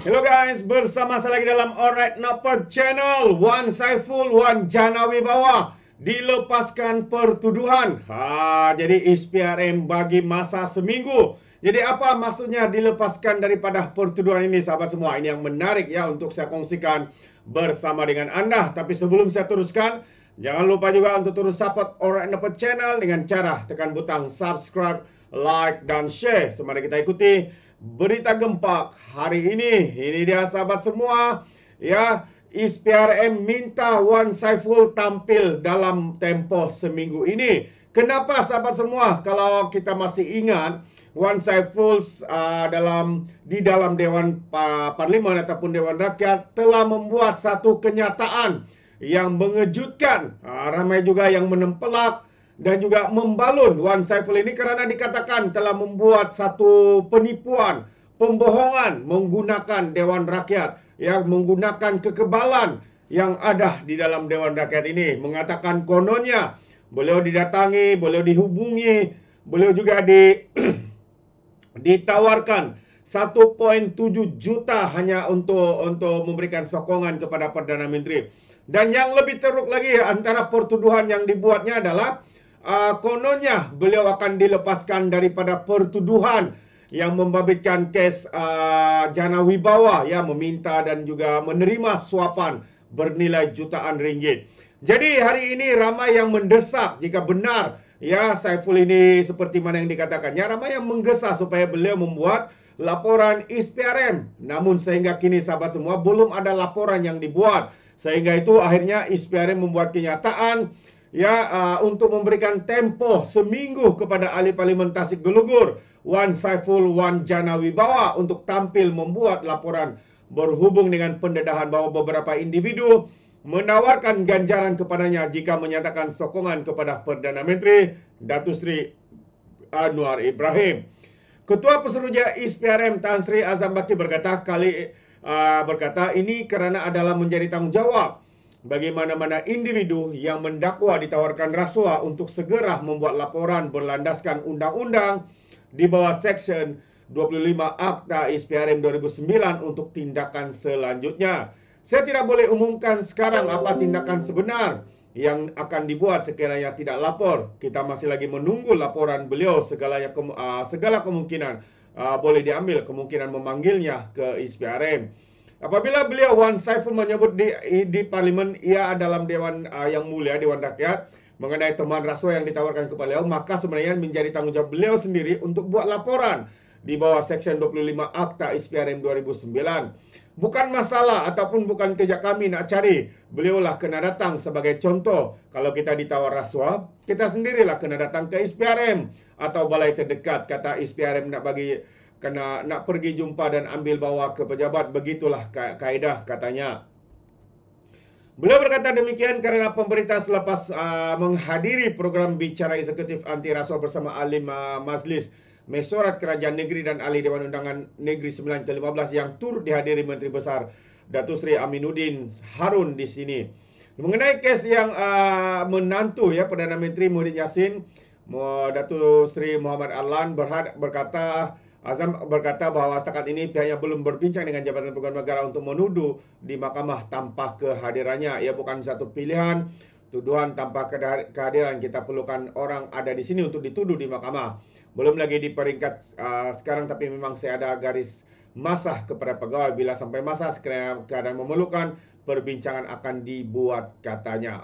Hello guys, bersama saya lagi dalam Alright Nopper Channel. Wan Saiful, Wan Jana Wibawa dilepaskan pertuduhan. Jadi SPRM bagi masa seminggu. Jadi apa maksudnya dilepaskan daripada pertuduhan ini, sahabat semua? Ini yang menarik ya untuk saya kongsikan bersama dengan anda. Tapi sebelum saya teruskan, jangan lupa juga untuk terus support Alright Nopper Channel dengan cara tekan butang subscribe, like, dan share. Mari kita ikuti berita gempak hari ini. Ini dia sahabat semua. Ya, SPRM minta Wan Saiful tampil dalam tempoh seminggu ini. Kenapa sahabat semua? Kalau kita masih ingat, Wan Saiful di dalam Dewan Parlimen ataupun Dewan Rakyat telah membuat satu kenyataan yang mengejutkan. Ramai juga yang menempelak dan juga membalun Wan Saiful ini karena dikatakan telah membuat satu penipuan, pembohongan menggunakan Dewan Rakyat, yang menggunakan kekebalan yang ada di dalam Dewan Rakyat ini. Mengatakan kononnya beliau didatangi, beliau dihubungi, beliau juga ditawarkan 1,7 juta hanya untuk memberikan sokongan kepada Perdana Menteri. Dan yang lebih teruk lagi, antara pertuduhan yang dibuatnya adalah kononnya beliau akan dilepaskan daripada pertuduhan yang membabitkan kes Jana Wibawa, ya, meminta dan juga menerima suapan bernilai jutaan ringgit. Jadi hari ini ramai yang mendesak jika benar ya Saiful ini seperti mana yang dikatakannya, ramai yang menggesa supaya beliau membuat laporan SPRM. Namun sehingga kini sahabat semua belum ada laporan yang dibuat. Sehingga itu akhirnya SPRM membuat kenyataan untuk memberikan tempoh seminggu kepada ahli parlimen Tasik Gelugur, Wan Saiful, Wan Jana Wibawa, untuk tampil membuat laporan berhubung dengan pendedahan bahwa beberapa individu menawarkan ganjaran kepadanya jika menyatakan sokongan kepada Perdana Menteri Datuk Seri Anwar Ibrahim. Ketua Pesuruhjaya SPRM Tan Sri Azam Baki berkata ini kerana adalah menjadi tanggungjawab bagi mana-mana individu yang mendakwa ditawarkan rasuah untuk segera membuat laporan berlandaskan undang-undang di bawah Seksyen 25 Akta SPRM 2009 untuk tindakan selanjutnya. Saya tidak boleh umumkan sekarang apa tindakan sebenar yang akan dibuat sekiranya tidak lapor. Kita masih lagi menunggu laporan beliau. Segala kemungkinan boleh diambil, kemungkinan memanggilnya ke SPRM. Apabila beliau Wan Saiful menyebut di parlimen ia dalam Dewan yang mulia, Dewan Rakyat, mengenai temuan rasuah yang ditawarkan kepada beliau, maka sebenarnya menjadi tanggungjawab beliau sendiri untuk buat laporan di bawah Seksyen 25 Akta SPRM 2009. Bukan masalah ataupun bukan kerja kami nak cari. Beliaulah kena datang sebagai contoh. Kalau kita ditawar rasuah, kita sendirilah kena datang ke SPRM atau balai terdekat. Kata SPRM nak pergi jumpa dan ambil bawa ke pejabat. Begitulah kaedah, katanya. Beliau berkata demikian kerana pemerintah selepas menghadiri program bicara eksekutif anti rasuah bersama ahli Majlis Mesyuarat Kerajaan Negeri dan ahli Dewan Undangan Negeri 9 ke-15 yang turut dihadiri Menteri Besar Datuk Seri Aminuddin Harun di sini. Mengenai kes yang menantu Perdana Menteri Muhyiddin Yassin, Datuk Seri Muhammad Adlan Azam berkata bahawa setakat ini pihaknya belum berbincang dengan Jabatan Peguam Negara untuk menuduh di mahkamah tanpa kehadirannya. Ia bukan satu pilihan tuduhan tanpa kehadiran. Kita perlukan orang ada di sini untuk dituduh di mahkamah. Belum lagi di peringkat sekarang, tapi memang saya ada garis masa kepada pegawai. Bila sampai masa sekiranya keadaan memerlukan, perbincangan akan dibuat, katanya.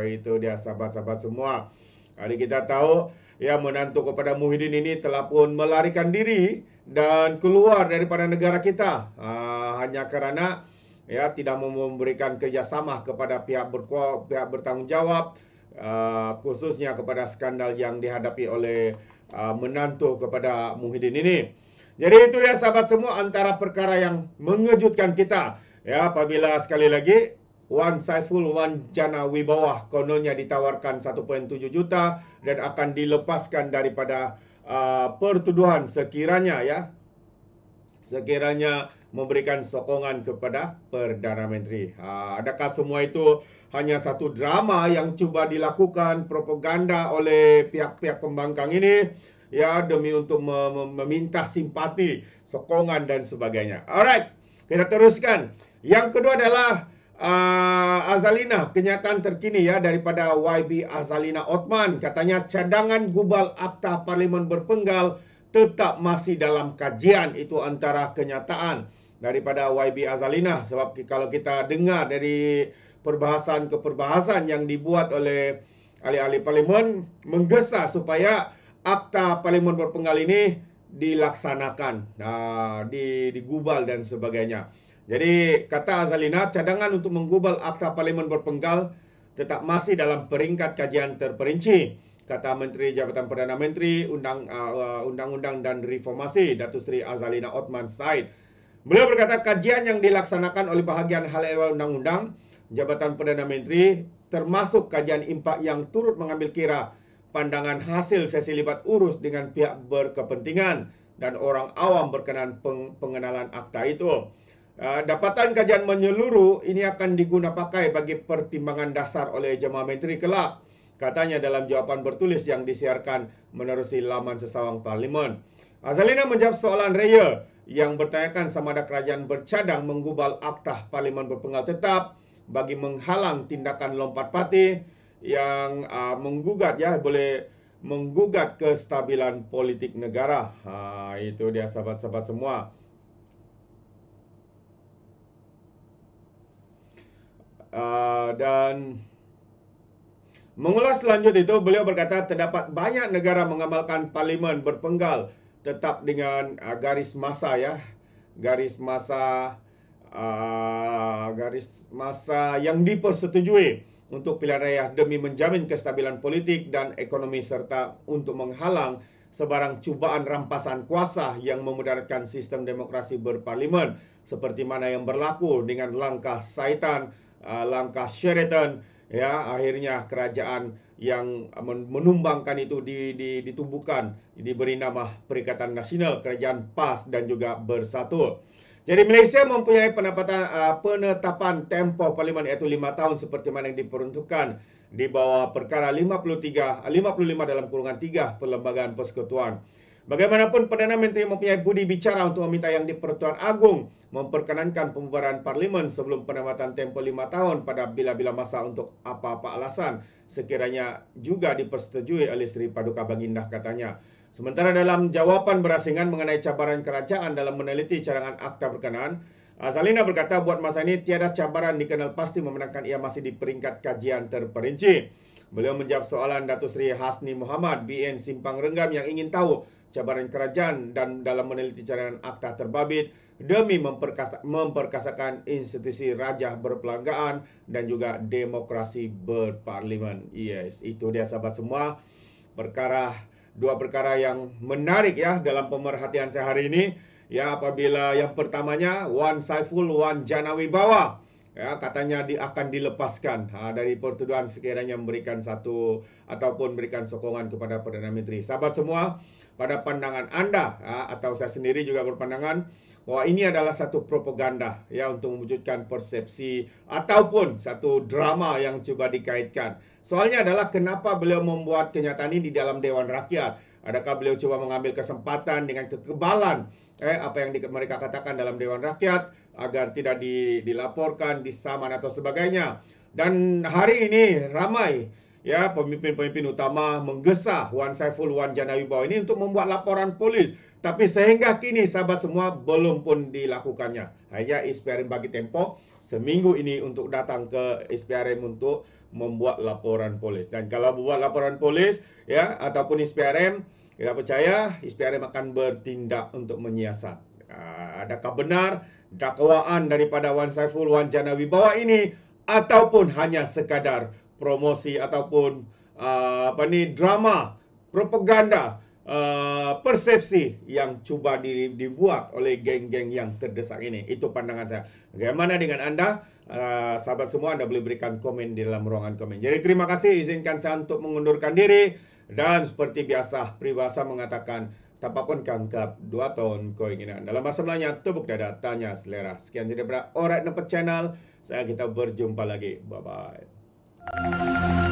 Itu dia sahabat-sahabat semua. Hari kita tahu menantu kepada Muhyiddin ini telah pun melarikan diri dan keluar daripada negara kita hanya kerana tidak memberikan kerjasama kepada pihak bertanggungjawab, khususnya kepada skandal yang dihadapi oleh menantu kepada Muhyiddin ini. Jadi itu dia sahabat semua antara perkara yang mengejutkan kita apabila sekali lagi Wan Saiful, Wan Jana Wibawa kononnya ditawarkan 1,7 juta dan akan dilepaskan daripada pertuduhan sekiranya memberikan sokongan kepada Perdana Menteri. Adakah semua itu hanya satu drama yang cuba dilakukan propaganda oleh pihak-pihak pembangkang ini demi untuk meminta simpati, sokongan dan sebagainya. Alright. Kita teruskan. Yang kedua adalah Azalina, kenyataan terkini ya daripada YB Azalina Othman. Katanya cadangan gubal Akta Parlimen berpenggal tetap masih dalam kajian. Itu antara kenyataan daripada YB Azalina. Sebab kalau kita dengar dari perbahasan ke perbahasan yang dibuat oleh ahli-ahli parlimen, menggesa supaya Akta Parlimen berpenggal ini dilaksanakan, digubal dan sebagainya. Jadi kata Azalina, cadangan untuk menggubal Akta Parlimen berpenggal tetap masih dalam peringkat kajian terperinci. Kata Menteri Jabatan Perdana Menteri, Undang-Undang dan Reformasi, Datuk Seri Azalina Othman Said. Beliau berkata kajian yang dilaksanakan oleh bahagian hal ehwal Undang-Undang Jabatan Perdana Menteri termasuk kajian impak yang turut mengambil kira pandangan hasil sesi libat urus dengan pihak berkepentingan dan orang awam berkenaan pengenalan akta itu. Dapatan kajian menyeluruh ini akan diguna pakai bagi pertimbangan dasar oleh jemaah menteri kelak. Katanya dalam jawapan bertulis yang disiarkan menerusi laman sesawang parlimen. Azalina menjawab soalan Raya yang bertanyakan sama ada kerajaan bercadang menggubal Akta Parlimen berpenggal tetap bagi menghalang tindakan lompat parti yang boleh menggugat kestabilan politik negara. Itu dia sahabat-sahabat semua. Dan mengulas lanjut itu, beliau berkata terdapat banyak negara mengamalkan parlimen berpenggal tetap dengan garis masa ya, garis masa yang dipersetujui untuk pilihan raya demi menjamin kestabilan politik dan ekonomi serta untuk menghalang sebarang cubaan rampasan kuasa yang memudaratkan sistem demokrasi berparlimen seperti mana yang berlaku dengan langkah Saitan, langkah Sheraton ya, akhirnya kerajaan yang menumbangkan itu ditubuhkan, diberi nama Perikatan Nasional Kerajaan PAS dan juga Bersatu. Jadi Malaysia mempunyai penetapan tempoh parlimen iaitu 5 tahun seperti mana yang diperuntukkan di bawah perkara 55 dalam kurungan 3 Perlembagaan Persekutuan. Bagaimanapun Perdana Menteri mempunyai budi bicara untuk meminta Yang di-Pertuan Agong memperkenankan pembubaran parlimen sebelum penempatan tempoh 5 tahun pada bila-bila masa untuk apa-apa alasan sekiranya juga dipersetujui oleh Seri Paduka Baginda katanya. Sementara dalam jawapan berasingan mengenai cabaran kerajaan dalam meneliti cadangan akta berkenaan, Azalina berkata buat masa ini tiada cabaran dikenal pasti memenangkan ia masih di peringkat kajian terperinci. Beliau menjawab soalan Datuk Seri Hasni Muhammad BN Simpang Renggam yang ingin tahu cabaran kerajaan dan dalam meneliti cadangan akta terbabit demi memperkasakan institusi rajah berperlembagaan dan juga demokrasi berparlimen. Yes, itu dia sahabat semua. Dua perkara yang menarik ya dalam pemerhatian saya hari ini. Ya, apabila yang pertamanya Wan Saiful Wan Janawibawa ya, katanya akan dilepaskan dari pertuduhan sekiranya memberikan satu ataupun memberikan sokongan kepada Perdana Menteri. Sahabat semua, pada pandangan anda atau saya sendiri juga berpandangan bahwa ini adalah satu propaganda ya untuk mewujudkan persepsi ataupun satu drama yang coba dikaitkan. Soalnya adalah kenapa beliau membuat kenyataan ini di dalam Dewan Rakyat? Adakah beliau coba mengambil kesempatan dengan kekebalan apa yang mereka katakan dalam Dewan Rakyat agar tidak dilaporkan, disaman atau sebagainya. Dan hari ini ramai ya pemimpin-pemimpin utama menggesa Wan Saiful Wan Janawibawa ini untuk membuat laporan polis. Tapi sehingga kini sahabat semua belum pun dilakukannya. Hanya SPRM bagi tempoh seminggu ini untuk datang ke SPRM untuk membuat laporan polis. Dan kalau membuat laporan polis ya ataupun SPRM, kita percaya SPRM akan bertindak untuk menyiasat. Adakah benar dakwaan daripada Wan Saiful Wan Janawibawa ini ataupun hanya sekadar promosi ataupun drama, propaganda, persepsi yang cuba dibuat oleh geng-geng yang terdesak ini. Itu pandangan saya. Bagaimana dengan anda? Sahabat semua, anda boleh berikan komen di dalam ruangan komen. Jadi terima kasih, izinkan saya untuk mengundurkan diri. Dan seperti biasa, peribahasa mengatakan, tapapun kangkap 2 tahun keinginan. Dalam bahasa Melayu, tepuk dada, tanya selera. Sekian jadi Alright Nampak Channel. Kita berjumpa lagi. Bye-bye.